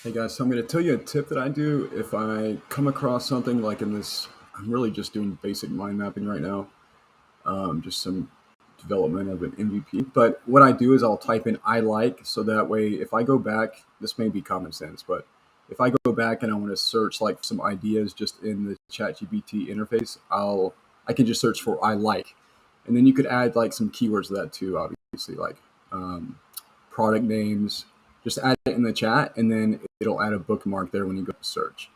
Hey guys, so I'm going to tell you a tip that I do if I come across something like in this. I'm really just doing basic mind mapping right now, just some development of an MVP. But what I do is I'll type in I like, so that way if I go back, this may be common sense, but if I go back and I want to search like some ideas just in the ChatGPT interface, I can just search for I like, and then you could add like some keywords to that too, obviously like um, product names. Just add it in the chat, and then it'll add a bookmark there when you go to search.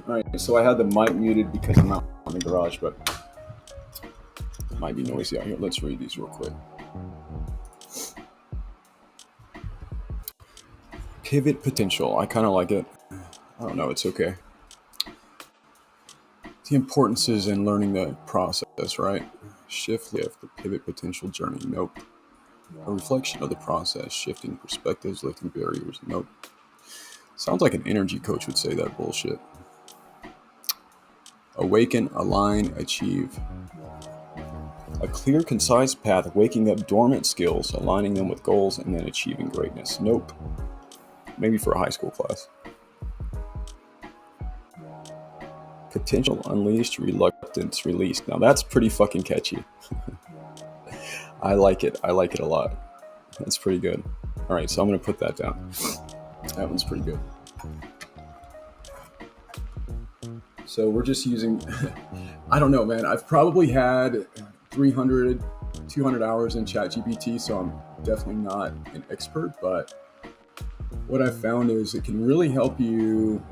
All right, so I had the mic muted because I'm out in the garage, but it might be noisy out here. Let's read these real quick. Pivot potential. I kind of like it. I don't know. It's okay. The importance is in learning the process, right? Shift left, the pivot potential journey. Nope. A reflection of the process, shifting perspectives, lifting barriers. Nope. Sounds like an energy coach would say that bullshit. Awaken, align, achieve. A clear, concise path, waking up dormant skills, aligning them with goals, and then achieving greatness. Nope. Maybe for a high school class. Potential unleashed, reluctance released. Now that's pretty fucking catchy. I like it. I like it a lot. That's pretty good. All right, so I'm going to put that down. That one's pretty good. So we're just using, I don't know, man. I've probably had 300, 200 hours in ChatGPT, so I'm definitely not an expert, but what I've found is it can really help you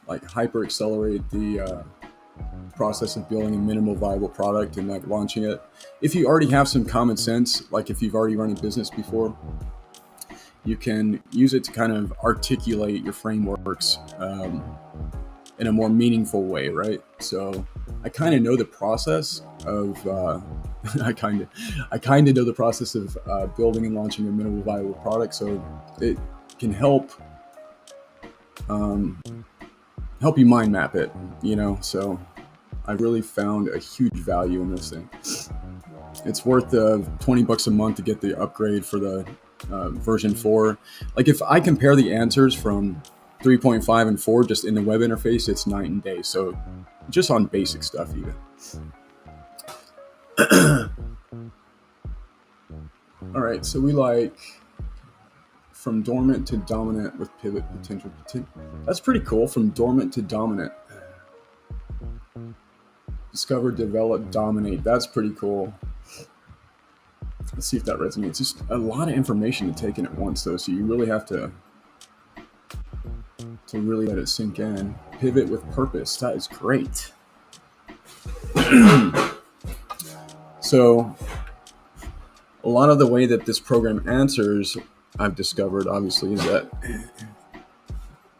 like hyper accelerate the process of building a minimal viable product and like launching it. If you already have some common sense, like if you've already run a business before, you can use it to kind of articulate your frameworks in a more meaningful way, right? So I kind of know the process of I kind of know the process of building and launching a minimal viable product, so it can help you mind map it, you know. So I really found a huge value in this thing. It's worth $20 a month to get the upgrade for the version 4. Like if I compare the answers from 3.5 and 4 just in the web interface, it's night and day. So just on basic stuff even. All right, so we like from dormant to dominant with pivot potential. That's pretty cool. From dormant to dominant. Discover, develop, dominate. That's pretty cool. Let's see if that resonates. Just a lot of information to take in at once, though, so you really have to really let it sink in. Pivot with purpose. That is great. So a lot of the way that this program answers, I've discovered, obviously, is that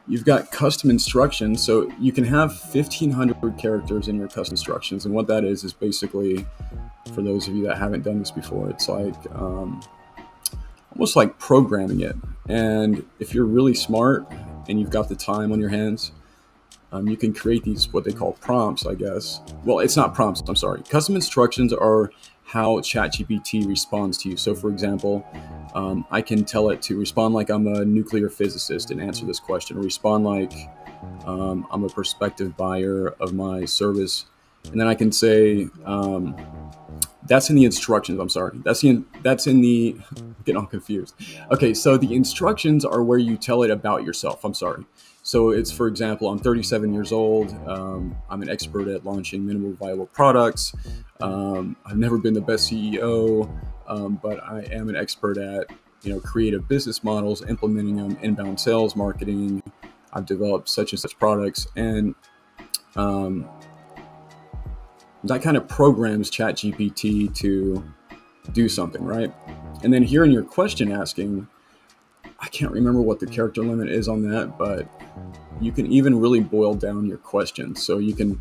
you've got custom instructions. So you can have 1,500 characters in your custom instructions. And what that is basically, for those of you that haven't done this before, it's like almost like programming it. And if you're really smart and you've got the time on your hands, you can create these, what they call prompts, I guess. Well, it's not prompts, I'm sorry. Custom instructions are how ChatGPT responds to you. So for example, I can tell it to respond like I'm a nuclear physicist and answer this question, or respond like I'm a prospective buyer of my service. And then I can say, that's in the instructions. I'm sorry. That's in the, I'm getting all confused. Okay, so the instructions are where you tell it about yourself. I'm sorry. So it's, for example, I'm 37 years old. I'm an expert at launching minimal viable products. I've never been the best CEO, but I am an expert at creative business models, implementing them, inbound sales, marketing. I've developed such and such products, and that kind of programs ChatGPT to do something, right? And then here in your question asking, I can't remember what the character limit is on that, but you can even really boil down your questions. So you can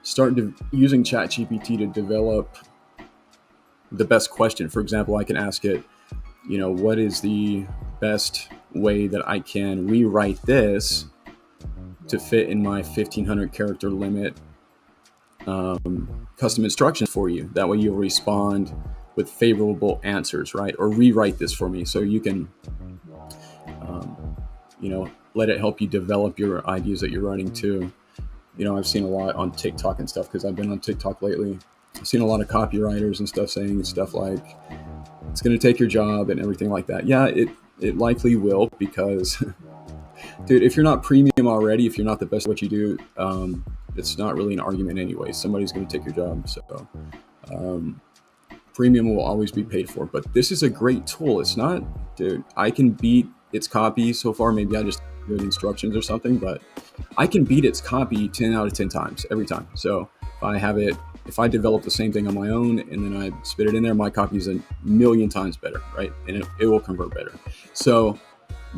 start using ChatGPT to develop the best question. For example, I can ask it, what is the best way that I can rewrite this to fit in my 1,500 character limit custom instructions for you. That way you'll respond with favorable answers, right? Or rewrite this for me, so you can let it help you develop your ideas that you're writing too. I've seen a lot on TikTok and stuff, because I've been on TikTok lately. I've seen a lot of copywriters and stuff saying stuff like, it's going to take your job and everything like that. Yeah, it likely will, because dude, if you're not premium already, if you're not the best at what you do, it's not really an argument anyway. Somebody's going to take your job. So premium will always be paid for. But this is a great tool. It's not, dude, I can beat its copy so far. Maybe I just did instructions or something, but I can beat its copy 10 out of 10 times every time. So if I develop the same thing on my own and then I spit it in there, my copy is a million times better, right? And it will convert better. So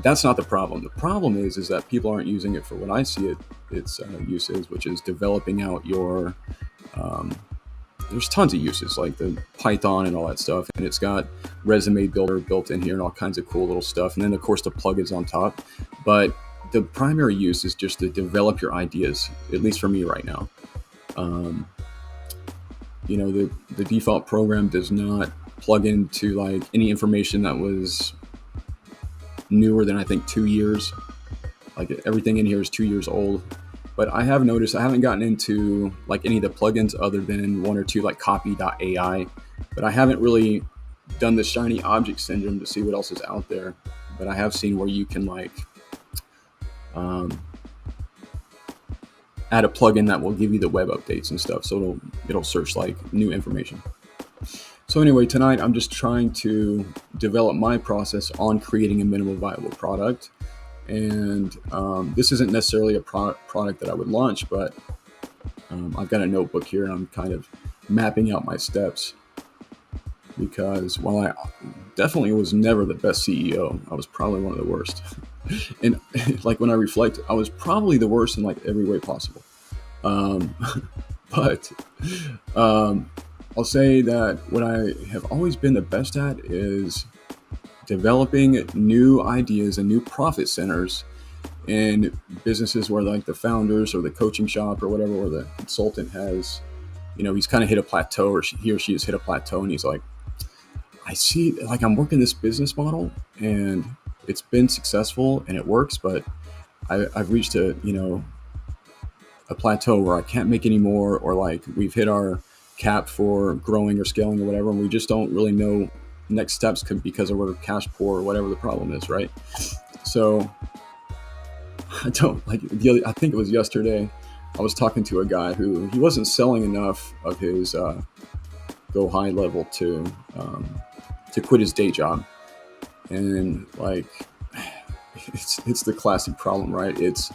that's not the problem. The problem is that people aren't using it for what I see its use is, which is developing out your, there's tons of uses like the Python and all that stuff. And it's got resume builder built in here and all kinds of cool little stuff. And then of course the plugins on top. But the primary use is just to develop your ideas, at least for me right now. The default program does not plug into like any information that was newer than I think 2 years. Like everything in here is 2 years old. But I have noticed I haven't gotten into like any of the plugins other than one or two like copy.ai. But I haven't really done the shiny object syndrome to see what else is out there. But I have seen where you can like add a plugin that will give you the web updates and stuff. So it'll search like new information. So anyway, tonight I'm just trying to develop my process on creating a minimal viable product. And this isn't necessarily a product that I would launch, but I've got a notebook here and I'm kind of mapping out my steps, because while I definitely was never the best CEO, I was probably one of the worst. And like when I reflect, I was probably the worst in like every way possible. But I'll say that what I have always been the best at is developing new ideas and new profit centers in businesses where like the founders or the coaching shop or whatever, or the consultant has, he's kind of hit a plateau, or he or she has hit a plateau, and he's like, I see, like I'm working this business model and it's been successful and it works, but I've reached a plateau where I can't make any more, or like we've hit our cap for growing or scaling or whatever, and we just don't really know next steps because we're cash poor or whatever the problem is, right? So I think it was yesterday, I was talking to a guy who he wasn't selling enough of his go high level to quit his day job. And like it's the classic problem, right? It's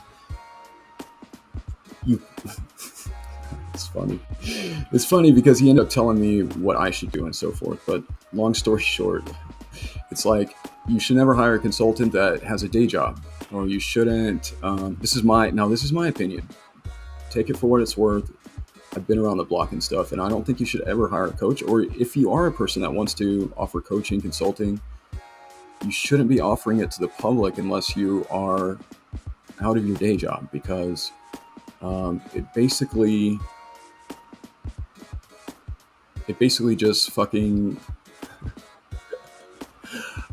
funny. It's funny because he ended up telling me what I should do and so forth. But long story short, it's like you should never hire a consultant that has a day job, or you shouldn't. This is my opinion. Take it for what it's worth. I've been around the block and stuff, and I don't think you should ever hire a coach. Or if you are a person that wants to offer coaching, consulting, you shouldn't be offering it to the public unless you are out of your day job, because it basically just fucking,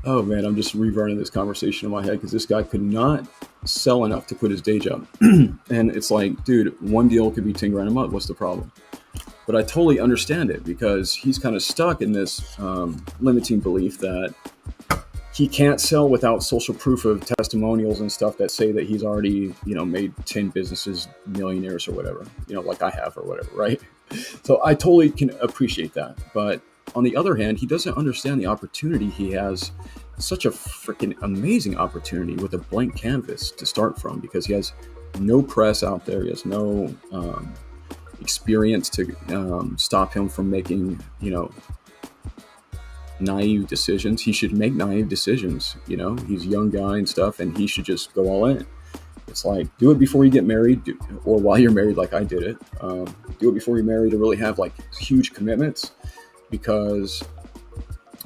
oh man, I'm just rerunning this conversation in my head because this guy could not sell enough to quit his day job. And it's like, dude, one deal could be 10 grand a month. What's the problem? But I totally understand it, because he's kind of stuck in this limiting belief that he can't sell without social proof of testimonials and stuff that say that he's already, made 10 businesses millionaires or whatever, like I have or whatever, right? So I totally can appreciate that. But on the other hand, he doesn't understand the opportunity he has, such a freaking amazing opportunity with a blank canvas to start from, because he has no press out there. He has no experience to stop him from making, naive decisions. He should make naive decisions. He's a young guy and stuff, and he should just go all in. It's like, do it before you get married, or while you're married, like I did it. Do it before you're married to really have like huge commitments, because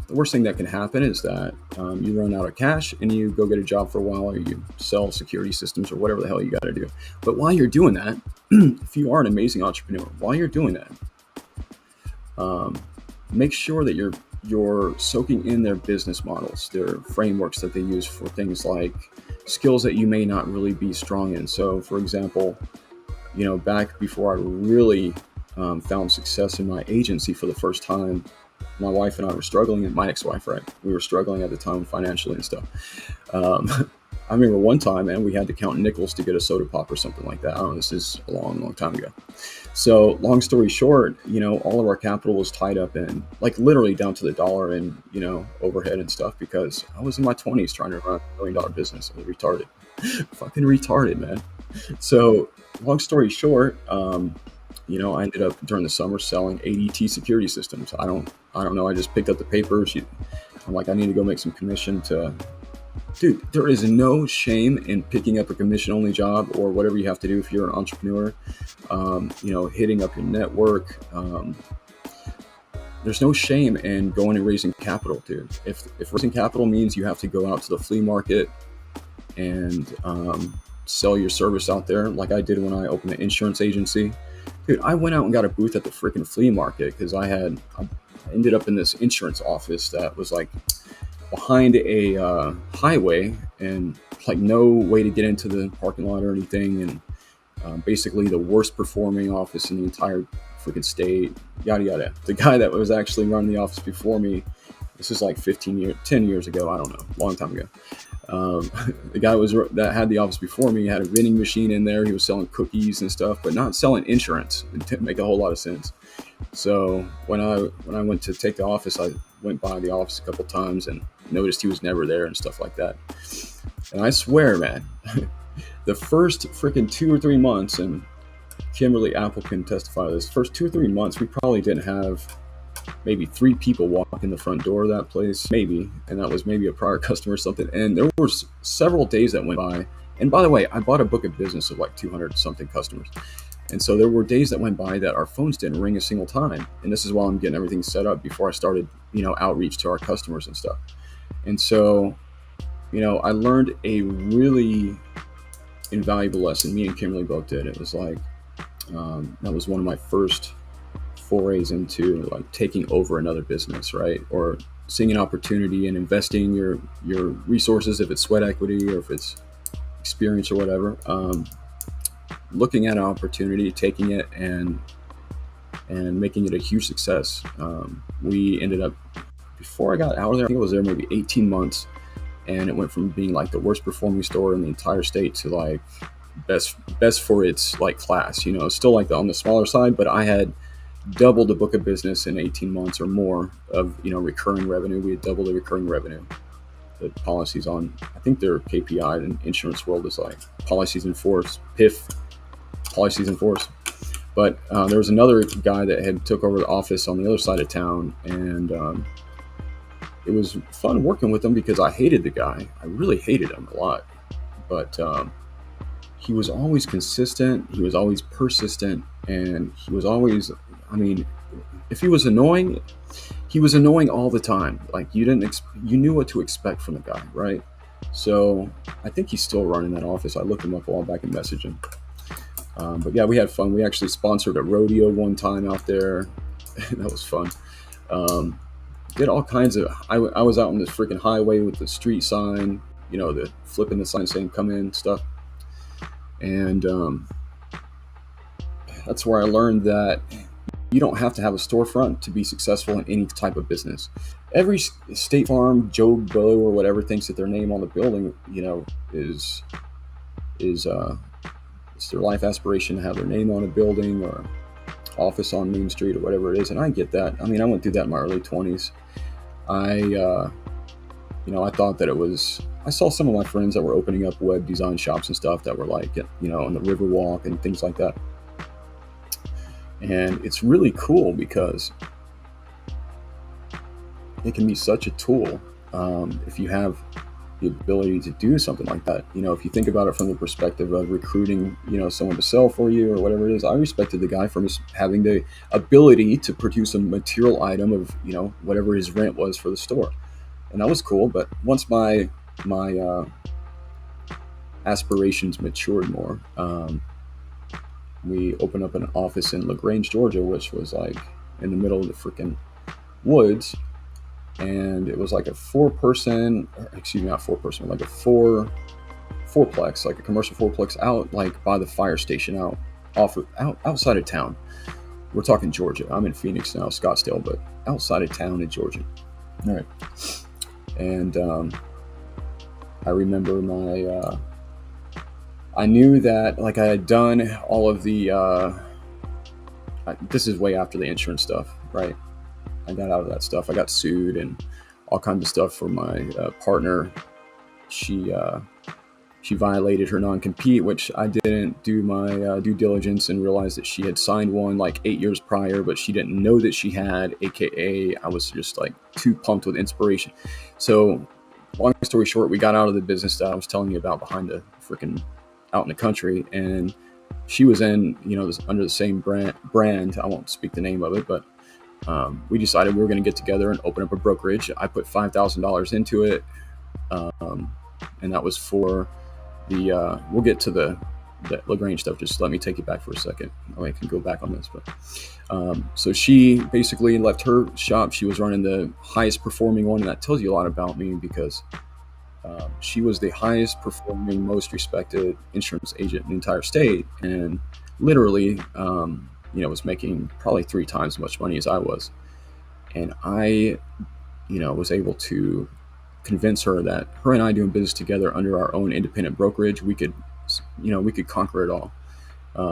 the worst thing that can happen is that you run out of cash and you go get a job for a while, or you sell security systems or whatever the hell you got to do. But while you're doing that, if you are an amazing entrepreneur, while you're doing that, make sure that you're soaking in their business models, their frameworks that they use for things like skills that you may not really be strong in. So, for example, back before I really found success in my agency for the first time, my wife and I were struggling, and my ex-wife, right? We were struggling at the time financially and stuff. I remember one time, man, we had to count nickels to get a soda pop or something like that. I don't know, this is a long, long time ago. So long story short, all of our capital was tied up in, like, literally down to the dollar in, overhead and stuff, because I was in my 20s trying to run $1 million business. I was retarded. Fucking retarded, man. So long story short, I ended up during the summer selling ADT security systems. I don't know. I just picked up the papers. I'm like, I need to go make some commission to. Dude, there is no shame in picking up a commission-only job or whatever you have to do if you're an entrepreneur. Hitting up your network. There's no shame in going and raising capital, dude. If raising capital means you have to go out to the flea market and sell your service out there, like I did when I opened an insurance agency. Dude, I went out and got a booth at the freaking flea market because I ended up in this insurance office that was like behind a highway, and like no way to get into the parking lot or anything, and basically the worst performing office in the entire freaking state, yada yada. The guy that was actually running the office before me, this is like 10 years ago, I don't know, long time ago. The guy that had the office before me had a vending machine in there. He was selling cookies and stuff, but not selling insurance. It didn't make a whole lot of sense. So when I went to take the office, I went by the office a couple times and noticed he was never there and stuff like that. And I swear, man, the first freaking 2 or 3 months, and Kimberly Apple can testify to this, first 2 or 3 months, we probably didn't have maybe 3 people walk in the front door of that place, maybe, and that was maybe a prior customer or something. And there were several days that went by. And by the way, I bought a book of business of like 200 something customers. And so there were days that went by that our phones didn't ring a single time. And this is while I'm getting everything set up before I started, outreach to our customers and stuff. And so, I learned a really invaluable lesson. Me and Kimberly both did. It was like, that was one of my first forays into like taking over another business, right? Or seeing an opportunity and investing your resources, if it's sweat equity or if it's experience or whatever. Looking at an opportunity, taking it and making it a huge success. We ended up, before I got out of there, I think I was there maybe 18 months, and it went from being like the worst performing store in the entire state to like best for its like class. Still like on the smaller side, but I had doubled the book of business in 18 months or more of recurring revenue. We had doubled the recurring revenue. The policies on, I think their KPI in insurance world is like policies in force, PIF, policies in force. But there was another guy that had took over the office on the other side of town, and it was fun working with him because I hated the guy. I really hated him a lot. But he was always consistent. He was always persistent, and he was always, if he was annoying, he was annoying all the time. Like you knew what to expect from the guy, right? So I think he's still running that office. I looked him up a while back and messaged him. But yeah, we had fun. We actually sponsored a rodeo one time out there. That was fun. Um, did all kinds of. I was out on this freaking highway with the street sign, the flipping the sign saying "come in" stuff, and that's where I learned that you don't have to have a storefront to be successful in any type of business. Every State Farm, Joe Blow, or whatever thinks that their name on the building, is it's their life aspiration to have their name on a building or office on Main Street or whatever it is. And I get that. I mean, I went through that in my early 20s. I thought that it was. I saw some of my friends that were opening up web design shops and stuff that were like, on the Riverwalk and things like that. And it's really cool because it can be such a tool if you have the ability to do something like that. If you think about it from the perspective of recruiting, someone to sell for you or whatever it is, I respected the guy for having the ability to produce a material item of, whatever his rent was for the store. And that was cool. But once my aspirations matured more, we opened up an office in LaGrange, Georgia, which was like in the middle of the freaking woods. And it was like a not 4-person, like a fourplex, like a commercial fourplex out like by the fire station outside of town. We're talking Georgia. I'm in Phoenix now, Scottsdale, but outside of town in Georgia. All right. And I remember I knew that like I had done all of the, this is way after the insurance stuff, right? I got out of that stuff. I got sued and all kinds of stuff for my partner. She violated her non-compete, which I didn't do my due diligence and realized that she had signed one like 8 years prior, but she didn't know that she had, AKA I was just like too pumped with inspiration. So long story short, we got out of the business that I was telling you about behind the freaking out in the country, and she was in, under the same brand. I won't speak the name of it, but we decided we were going to get together and open up a brokerage. I put $5,000 into it, and that was for the. We'll get to the LaGrange stuff. Just let me take you back for a second. I can go back on this, but so she basically left her shop. She was running the highest performing one, and that tells you a lot about me because she was the highest performing, most respected insurance agent in the entire state, and literally. Was making probably 3 times as much money as I was. And I, was able to convince her that her and I doing business together under our own independent brokerage, we could conquer it all.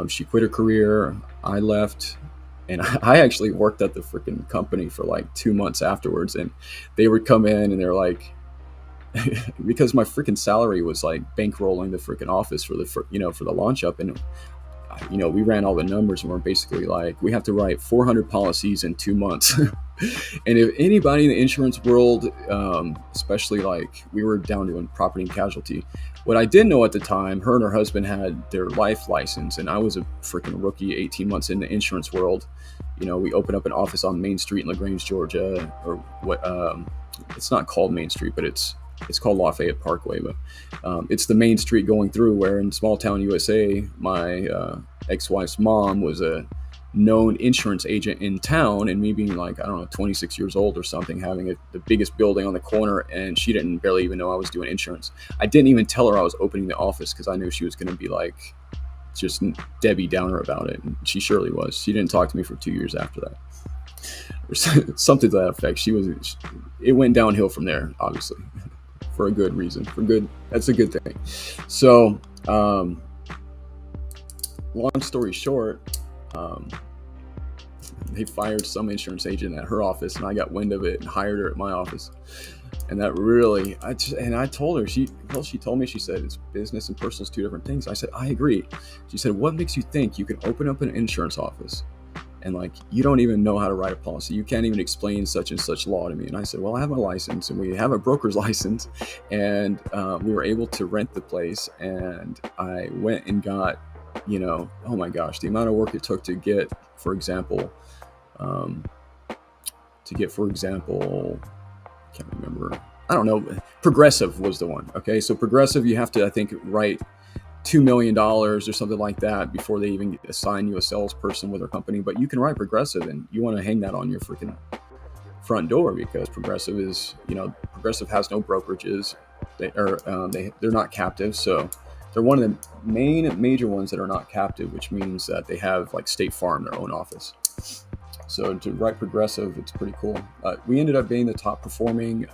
She quit her career. I left. And I actually worked at the freaking company for like 2 months afterwards. And they would come in and they're like, because my freaking salary was like bankrolling the freaking office for the launch up. And we ran all the numbers and we're basically like, we have to write 400 policies in 2 months. And if anybody in the insurance world, especially like we were down doing property and casualty, what I didn't know at the time, her and her husband had their life license and I was a freaking rookie 18 months in the insurance world. We opened up an office on Main Street in LaGrange, Georgia, or what, it's not called Main Street, but it's called Lafayette Parkway, but it's the main street going through where in small town USA, my ex-wife's mom was a known insurance agent in town, and me being like, 26 years old or something, having the biggest building on the corner, and she didn't barely even know I was doing insurance. I didn't even tell her I was opening the office because I knew she was going to be like just Debbie Downer about it, and she surely was. She didn't talk to me for 2 years after that. Or something to that effect. It went downhill from there, obviously. For a good reason. That's a good thing. So, long story short, they fired some insurance agent at her office, and I got wind of it and hired her at my office. And that really, I told her, she told me, she said, it's business and personal is 2 different things. I said, I agree. She said, what makes you think you can open up an insurance office and like, you don't even know how to write a policy? You can't even explain such and such law to me. And I said, well, I have my license and we have a broker's license, and we were able to rent the place. And I went and got, oh my gosh, the amount of work it took to get, for example, I can't remember. I don't know. Progressive was the one. Okay, so Progressive, you have to, I think, write $2 million or something like that before they even assign you a salesperson with their company. But you can write Progressive, and you want to hang that on your freaking front door, because Progressive is, Progressive has no brokerages. They're not captive, so they're one of the main major ones that are not captive, which means that they have like State Farm, their own office. So to write Progressive, it's pretty cool. We ended up being the top performing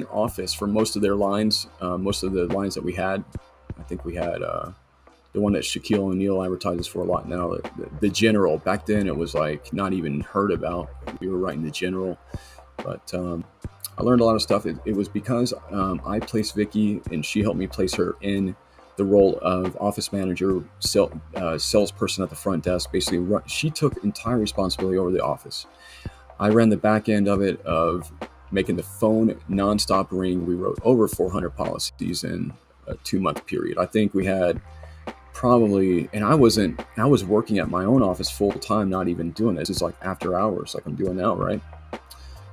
office for most of their lines. Most of the lines that we had, I think we had the one that Shaquille O'Neal advertises for a lot now, the General. Back then, it was like not even heard about. We were writing the General, but I learned a lot of stuff. It was because I placed Vicky, and she helped me place her in the role of office manager, salesperson at the front desk. Basically, she took entire responsibility over the office. I ran the back end of it, of making the phone nonstop ring. We wrote over 400 policies in a 2-month period. I think we had probably, and I was working at my own office full time, not even doing this. It's like after hours, like I'm doing now, right?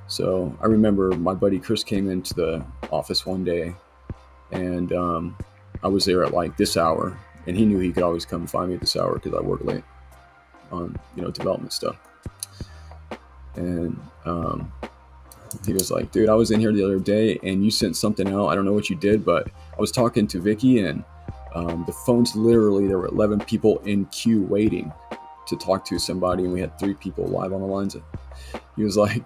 So I remember my buddy Chris came into the office one day, and I was there at like this hour, and he knew he could always come find me at this hour because I work late on development stuff. And he was like, dude, I was in here the other day and you sent something out. I don't know what you did, but I was talking to Vicky, and the phones, literally, there were 11 people in queue waiting to talk to somebody, and we had 3 people live on the lines. He was like,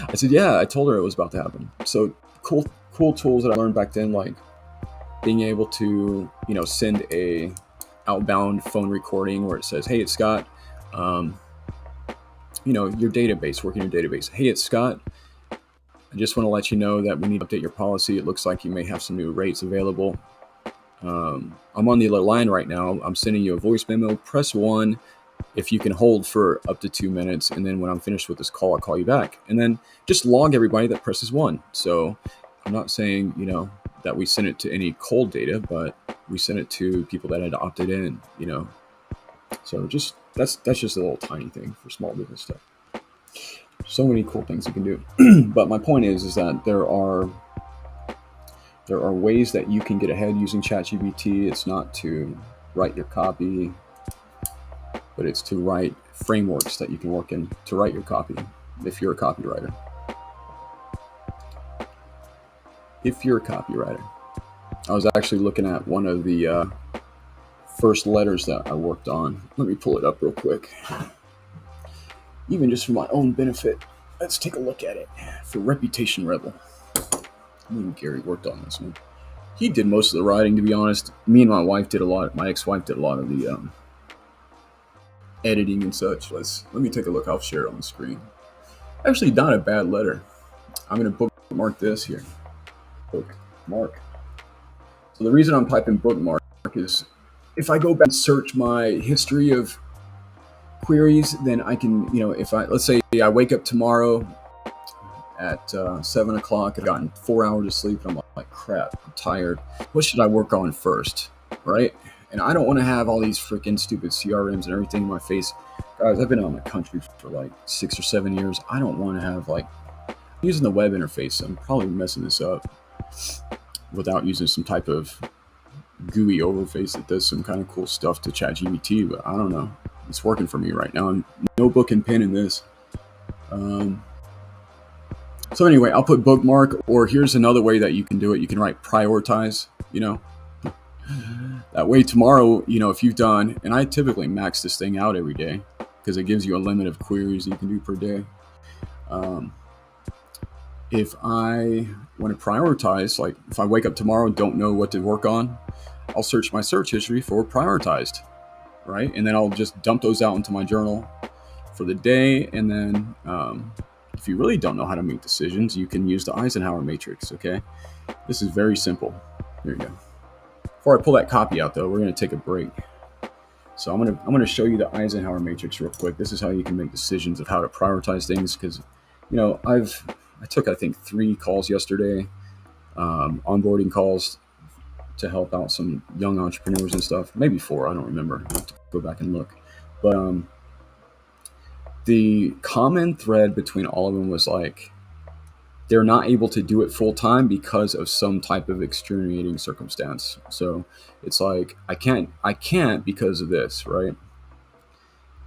I said, yeah, I told her it was about to happen. So cool tools that I learned back then, like being able to, send a outbound phone recording where it says, hey, it's Scott. Your database, working your database. Hey, it's Scott. I just want to let you know that we need to update your policy. It looks like you may have some new rates available. I'm on the other line right now. I'm sending you a voice memo. Press 1 if you can hold for up to 2 minutes. And then when I'm finished with this call, I'll call you back. And then just log everybody that presses 1. So I'm not saying, that we send it to any cold data, but we sent it to people that had opted in, So just that's just a little tiny thing for small business stuff. So many cool things you can do. But my point is that there are ways that you can get ahead using ChatGPT. It's not to write your copy, but it's to write frameworks that you can work in to write your copy if you're a copywriter. I was actually looking at one of the first letters that I worked on. Let me pull it up real quick. Even just for my own benefit, let's take a look at it. For Reputation Rebel. Me and Gary worked on this one. He did most of the writing, to be honest. Me and my wife did a lot. My ex-wife did a lot of the editing and such. Let me take a look. I'll share it on the screen. Actually, not a bad letter. I'm going to bookmark this here. Bookmark. So the reason I'm typing bookmark is if I go back and search my history of queries, then I can, let's say I wake up tomorrow at 7 o'clock, I've gotten 4 hours of sleep, and I'm like, crap, I'm tired. What should I work on first, right? And I don't want to have all these freaking stupid CRMs and everything in my face. Guys, I've been out in the country for like 6 or 7 years. I don't want to have using the web interface. I'm probably messing this up without using some type of GUI overface that does some kind of cool stuff to ChatGPT, but I don't know. It's working for me right now. I'm no book and pen in this. So anyway, I'll put bookmark, or here's another way that you can do it. You can write prioritize, That way tomorrow, if you've done, and I typically max this thing out every day because it gives you a limit of queries you can do per day. If I want to prioritize, like if I wake up tomorrow and don't know what to work on, I'll search my search history for prioritized, right? And then I'll just dump those out into my journal for the day. And then if you really don't know how to make decisions, you can use the Eisenhower matrix, okay? This is very simple. Here you go. Before I pull that copy out though, we're going to take a break. So I'm going to show you the Eisenhower matrix real quick. This is how you can make decisions of how to prioritize things, because I took, I think, 3 calls yesterday, onboarding calls to help out some young entrepreneurs and stuff. Maybe 4, I don't remember. I have to go back and look. But the common thread between all of them was like, they're not able to do it full time because of some type of extenuating circumstance. So it's like I can't because of this, right?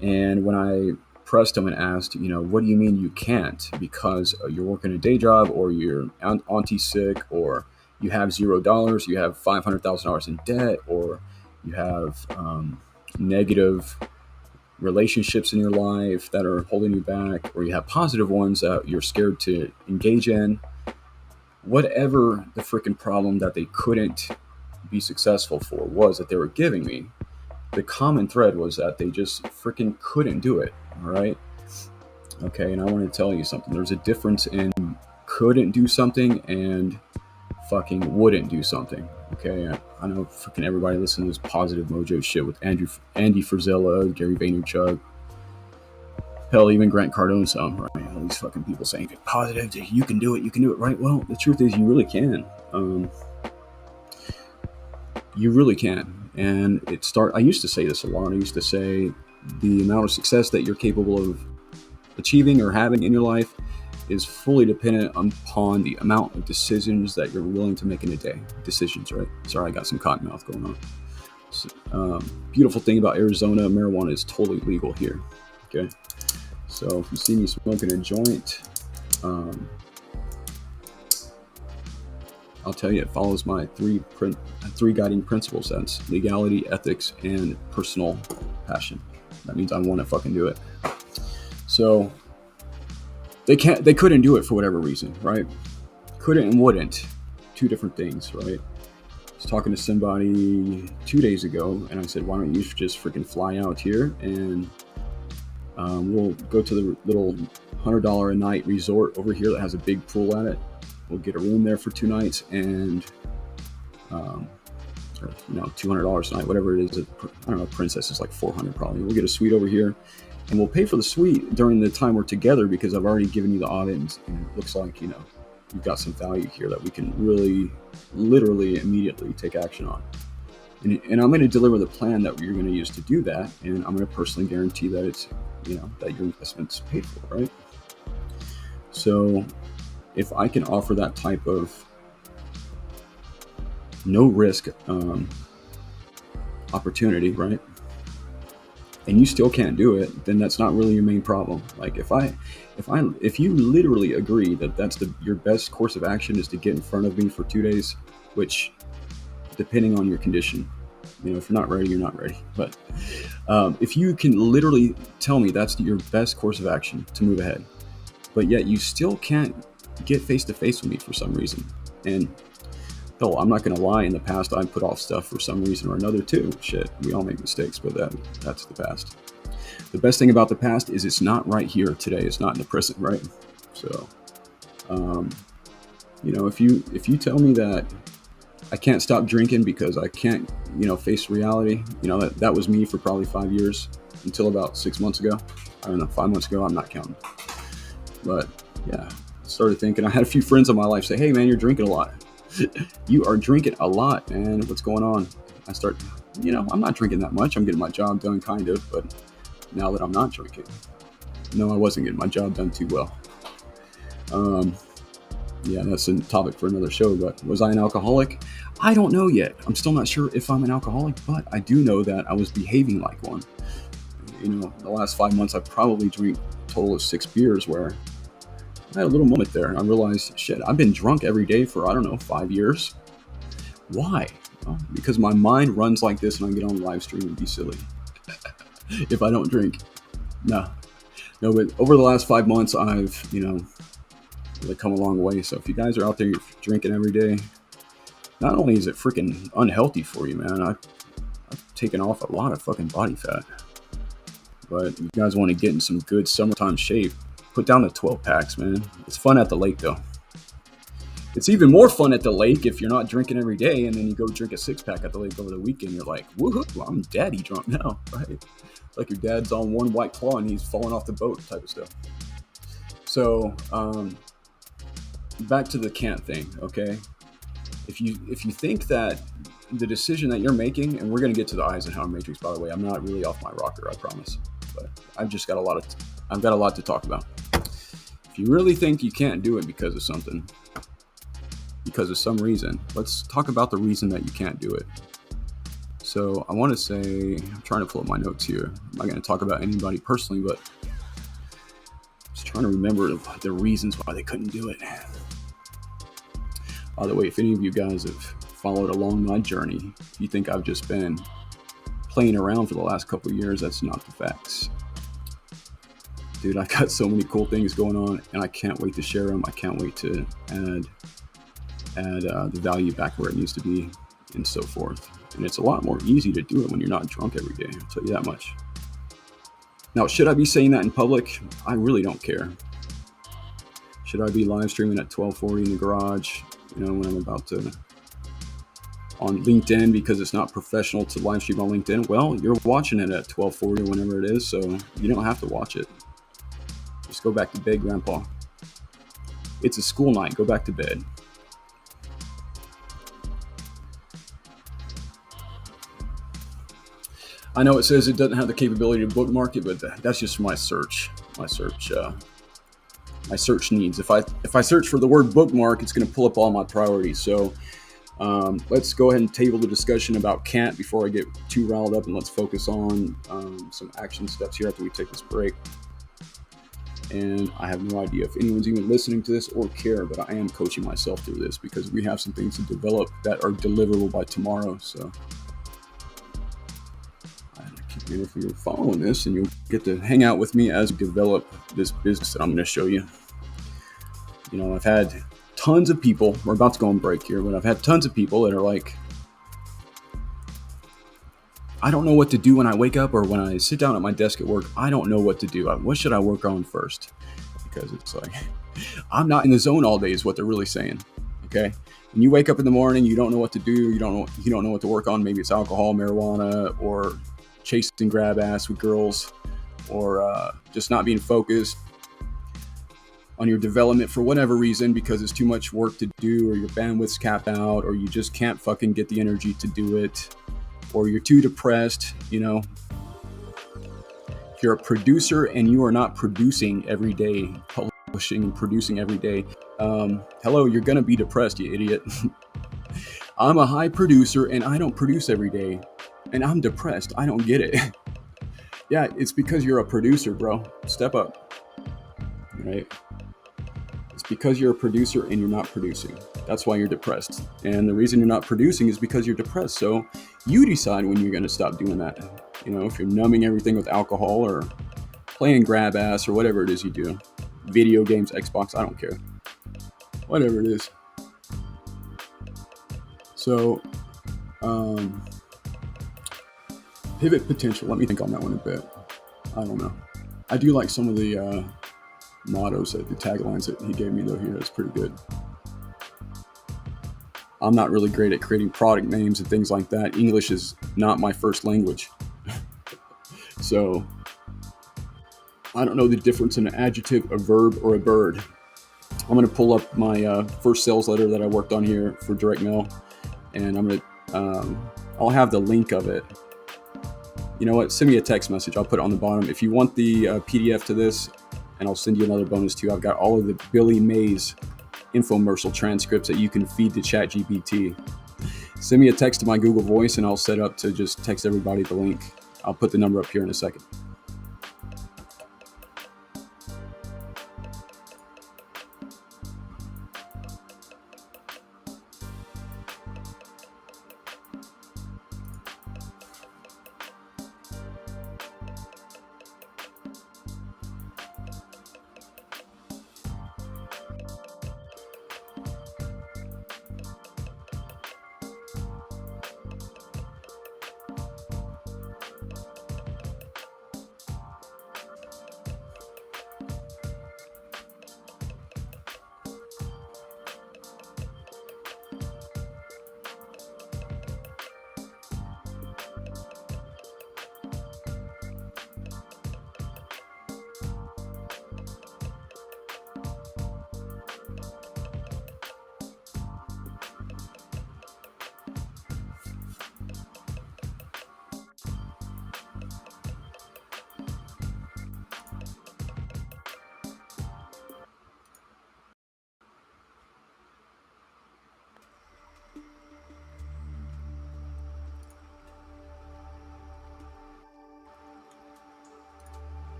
And when I pressed him and asked, what do you mean you can't? Because you're working a day job, or you're auntie sick, or you have $0, you have $500,000 in debt, or you have negative relationships in your life that are holding you back, or you have positive ones that you're scared to engage in. Whatever the freaking problem that they couldn't be successful for was that they were giving me, the common thread was that they just freaking couldn't do it. All right. Okay. And I want to tell you something. There's a difference in couldn't do something and fucking wouldn't do something. Okay. I know freaking everybody listens to this positive mojo shit with Andy Frisella, Gary Vaynerchuk, hell, even Grant Cardone, some, right? All these fucking people saying positive, you can do it, right? Well, the truth is, you really can. You really can. And I used to say this a lot. I used to say the amount of success that you're capable of achieving or having in your life is fully dependent upon the amount of decisions that you're willing to make in a day. Decisions, right? Sorry, I got some cotton mouth going on. So, beautiful thing about Arizona, marijuana is totally legal here. Okay. So if you see me smoking a joint, I'll tell you, it follows my three guiding principles. That's legality, ethics, and personal passion. That means I want to fucking do it. So they couldn't do it for whatever reason, right? Couldn't and wouldn't. Two different things, right? I was talking to somebody 2 days ago, and I said, why don't you just freaking fly out here and we'll go to the little $100 a night resort over here that has a big pool at it. We'll get a room there for 2 nights, and or, $200 a night, whatever it is. I don't know, Princess is like $400 probably. We'll get a suite over here, and we'll pay for the suite during the time we're together, because I've already given you the audit, and it looks like you've got some value here that we can really, literally, immediately take action on. And I'm going to deliver the plan that you're going to use to do that, and I'm going to personally guarantee that it's that your investment's paid for, right? So if I can offer that type of no risk opportunity, right, and you still can't do it, then that's not really your main problem. Like if you literally agree that that's your best course of action is to get in front of me for 2 days, which, depending on your condition, if you're not ready, you're not ready. But if you can literally tell me that's your best course of action to move ahead, but yet you still can't get face to face with me for some reason. And though I'm not going to lie, in the past I put off stuff for some reason or another too. Shit, we all make mistakes, but that's the past. The best thing about the past is it's not right here today. It's not in the present, right? So, if you tell me that I can't stop drinking because I can't, face reality, that was me for probably 5 years until about 6 months ago. I don't know, 5 months ago, I'm not counting. But yeah, I started thinking, I had a few friends in my life say, hey man, you're drinking a lot. You are drinking a lot, man. What's going on? I start, I'm not drinking that much. I'm getting my job done kind of, but now that I'm not drinking, no, I wasn't getting my job done too well. Yeah, that's a topic for another show, but was I an alcoholic? I don't know yet. I'm still not sure if I'm an alcoholic, but I do know that I was behaving like one. The last 5 months, I've probably drank a total of 6 beers, where I had a little moment there and I realized, shit, I've been drunk every day for, 5 years. Why? Well, because my mind runs like this and I get on live stream and be silly. If I don't drink. No, but over the last 5 months, I've, really come a long way. So if you guys are out there, you're drinking every day, not only is it freaking unhealthy for you, man, I've taken off a lot of fucking body fat. But you guys want to get in some good summertime shape, put down the 12 packs, man. It's fun at the lake though. It's even more fun at the lake if you're not drinking every day, and then you go drink a 6-pack at the lake over the weekend. You're like, woohoo, well, I'm daddy drunk now, right? Like your dad's on one White Claw and he's falling off the boat type of stuff. So, back to the can't thing, okay? If you think that the decision that you're making, and we're going to get to the Eisenhower Matrix, by the way, I'm not really off my rocker, I promise, but I've got a lot to talk about. If you really think you can't do it because of something, because of some reason, let's talk about the reason that you can't do it. So I want to say, I'm trying to pull up my notes here. I'm not going to talk about anybody personally, but I'm just trying to remember the reasons why they couldn't do it. By the way, if any of you guys have followed along my journey, if you think I've just been playing around for the last couple of years, that's not the facts. Dude, I got so many cool things going on, and I can't wait to share them. I can't wait to add the value back where it needs to be, and so forth. And it's a lot more easy to do it when you're not drunk every day, I'll tell you that much. Now, should I be saying that in public? I really don't care. Should I be live streaming at 12:40 in the garage, when I'm about to, on LinkedIn, because it's not professional to live stream on LinkedIn? Well, you're watching it at 12:40 or whenever it is, so you don't have to watch it. Just go back to bed, Grandpa. It's a school night. Go back to bed. I know it says it doesn't have the capability to bookmark it, but that's just my search. My search needs. If I search for the word bookmark, it's going to pull up all my priorities. So let's go ahead and table the discussion about can't before I get too riled up, and let's focus on some action steps here after we take this break. And I have no idea if anyone's even listening to this or care, but I am coaching myself through this because we have some things to develop that are deliverable by tomorrow. So if you're following this, and you'll get to hang out with me as we develop this business that I'm going to show you. I've had tons of people, we're about to go on break here, but I've had tons of people that are like, I don't know what to do when I wake up or when I sit down at my desk at work. I don't know what to do. What should I work on first? Because it's like, I'm not in the zone all day is what they're really saying. Okay. When you wake up in the morning, you don't know what to do. You don't know what to work on. Maybe it's alcohol, marijuana, or chasing grab ass with girls, or just not being focused on your development for whatever reason, because it's too much work to do, or your bandwidth's capped out, or you just can't fucking get the energy to do it, or you're too depressed. If you're a producer and you are not producing every day, publishing and producing every day, hello, you're gonna be depressed, you idiot. I'm a high producer and I don't produce every day, and I'm depressed. I don't get it. Yeah, it's because you're a producer, bro. Step up, right? It's because you're a producer and you're not producing. That's why you're depressed. And the reason you're not producing is because you're depressed. So you decide when you're going to stop doing that. If you're numbing everything with alcohol or playing grab ass or whatever it is you do, video games, Xbox, I don't care. Whatever it is. So, pivot potential. Let me think on that one a bit. I don't know. I do like some of the mottos, the taglines that he gave me though here. That's pretty good. I'm not really great at creating product names and things like that. English is not my first language. So I don't know the difference in an adjective, a verb, or a bird. I'm going to pull up my first sales letter that I worked on here for direct mail, and I'm going to, I'll have the link of it. You know what? Send me a text message. I'll put it on the bottom. If you want the PDF to this, and I'll send you another bonus too. I've got all of the Billy Mays infomercial transcripts that you can feed to ChatGPT. Send me a text to my Google Voice, and I'll set up to just text everybody the link. I'll put the number up here in a second.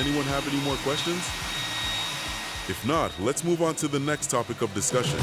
anyone have any more questions? If not, let's move on to the next topic of discussion.